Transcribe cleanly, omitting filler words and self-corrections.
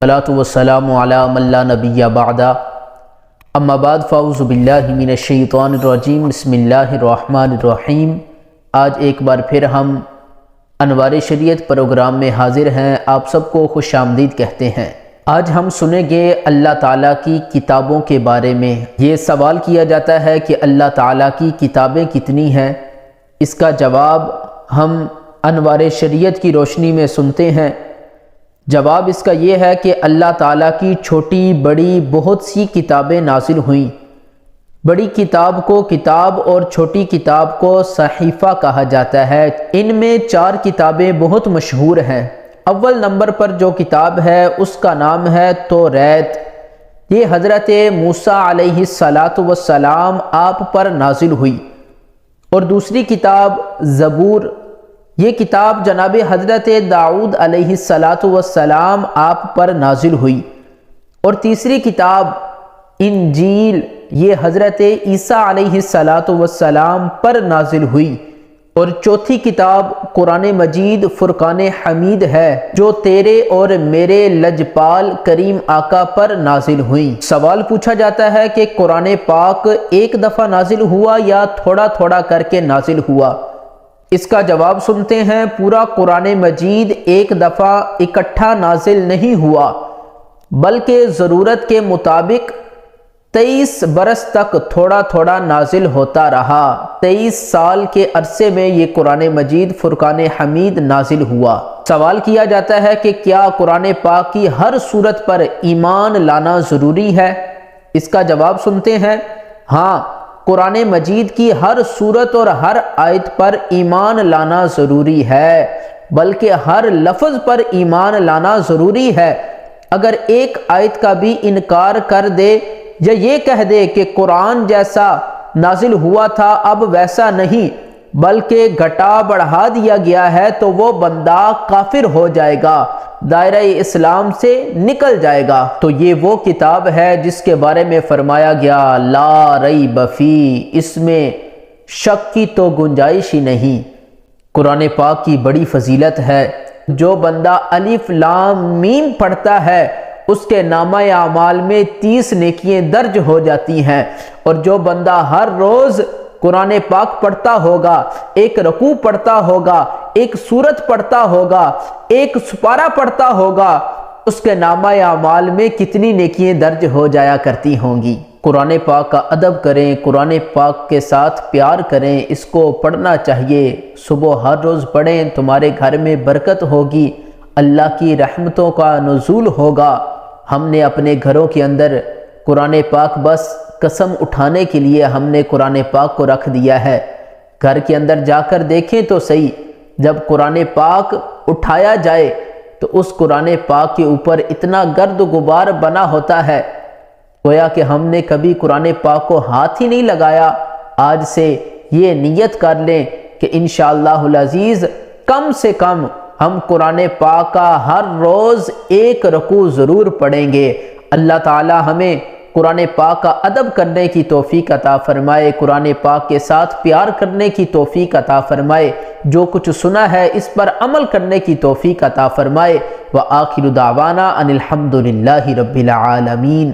الصلاۃ والسلام علی من لا نبی بعد اما بعد فاعوذ باللہ من الشیطان الرجیم بسم اللہ الرحمن الرحیم۔ آج ایک بار پھر ہم انوار شریعت پروگرام میں حاضر ہیں، آپ سب کو خوش آمدید کہتے ہیں۔ آج ہم سنیں گے اللہ تعالیٰ کی کتابوں کے بارے میں۔ یہ سوال کیا جاتا ہے کہ اللہ تعالیٰ کی کتابیں کتنی ہیں؟ اس کا جواب ہم انوار شریعت کی روشنی میں سنتے ہیں۔ جواب اس کا یہ ہے کہ اللہ تعالیٰ کی چھوٹی بڑی بہت سی کتابیں نازل ہوئیں۔ بڑی کتاب کو کتاب اور چھوٹی کتاب کو صحیفہ کہا جاتا ہے۔ ان میں 4 کتابیں بہت مشہور ہیں۔ اول نمبر پر جو کتاب ہے اس کا نام ہے توریت۔ یہ حضرت موسیٰ علیہ السلام آپ پر نازل ہوئی۔ اور دوسری کتاب زبور، یہ کتاب جناب حضرت داؤد علیہ السلام آپ پر نازل ہوئی۔ اور تیسری کتاب انجیل، یہ حضرت عیسیٰ علیہ السلام پر نازل ہوئی۔ اور چوتھی کتاب قرآن مجید فرقان حمید ہے، جو تیرے اور میرے لجپال کریم آقا پر نازل ہوئی۔ سوال پوچھا جاتا ہے کہ قرآن پاک ایک دفعہ نازل ہوا یا تھوڑا تھوڑا کر کے نازل ہوا؟ اس کا جواب سنتے ہیں۔ پورا قرآن مجید ایک دفعہ اکٹھا نازل نہیں ہوا، بلکہ ضرورت کے مطابق 23 برس تک تھوڑا تھوڑا نازل ہوتا رہا۔ 23 سال کے عرصے میں یہ قرآن مجید فرقان حمید نازل ہوا۔ سوال کیا جاتا ہے کہ کیا قرآن پاک کی ہر سورت پر ایمان لانا ضروری ہے؟ اس کا جواب سنتے ہیں۔ ہاں، قرآن مجید کی ہر سورت اور ہر آیت پر ایمان لانا ضروری ہے، بلکہ ہر لفظ پر ایمان لانا ضروری ہے۔ اگر ایک آیت کا بھی انکار کر دے یا یہ کہہ دے کہ قرآن جیسا نازل ہوا تھا اب ویسا نہیں بلکہ گھٹا بڑھا دیا گیا ہے، تو وہ بندہ کافر ہو جائے گا، دائرہ اسلام سے نکل جائے گا۔ تو یہ وہ کتاب ہے جس کے بارے میں فرمایا گیا لا ریب فی، اس میں شک کی تو گنجائش ہی نہیں۔ قرآن پاک کی بڑی فضیلت ہے۔ جو بندہ الف لام میم پڑھتا ہے اس کے نامہ اعمال میں 30 نیکیاں درج ہو جاتی ہیں۔ اور جو بندہ ہر روز قرآن پاک پڑھتا ہوگا، ایک رکوع پڑھتا ہوگا، ایک سورت پڑھتا ہوگا، ایک سپارہ پڑھتا ہوگا، اس کے نامہ اعمال میں کتنی نیکیاں درج ہو جایا کرتی ہوں گی۔ قرآن پاک کا ادب کریں، قرآن پاک کے ساتھ پیار کریں، اس کو پڑھنا چاہیے۔ صبح ہر روز پڑھیں، تمہارے گھر میں برکت ہوگی، اللہ کی رحمتوں کا نزول ہوگا۔ ہم نے اپنے گھروں کے اندر قرآن پاک بس قسم اٹھانے کے لیے ہم نے قرآن پاک کو رکھ دیا ہے۔ گھر کے اندر جا کر دیکھیں تو صحیح، جب قرآن پاک اٹھایا جائے تو اس قرآن پاک کے اوپر اتنا گرد و غبار بنا ہوتا ہے گویا کہ ہم نے کبھی قرآن پاک کو ہاتھ ہی نہیں لگایا۔ آج سے یہ نیت کر لیں کہ انشاءاللہ العزیز کم سے کم ہم قرآن پاک کا ہر روز ایک رکوع ضرور پڑھیں گے۔ اللہ تعالی ہمیں قرآن پاک کا ادب کرنے کی توفیق عطا فرمائے، قرآن پاک کے ساتھ پیار کرنے کی توفیق عطا فرمائے، جو کچھ سنا ہے اس پر عمل کرنے کی توفیق عطا فرمائے۔ وآخر دعوانا ان الحمد للہ رب العالمین۔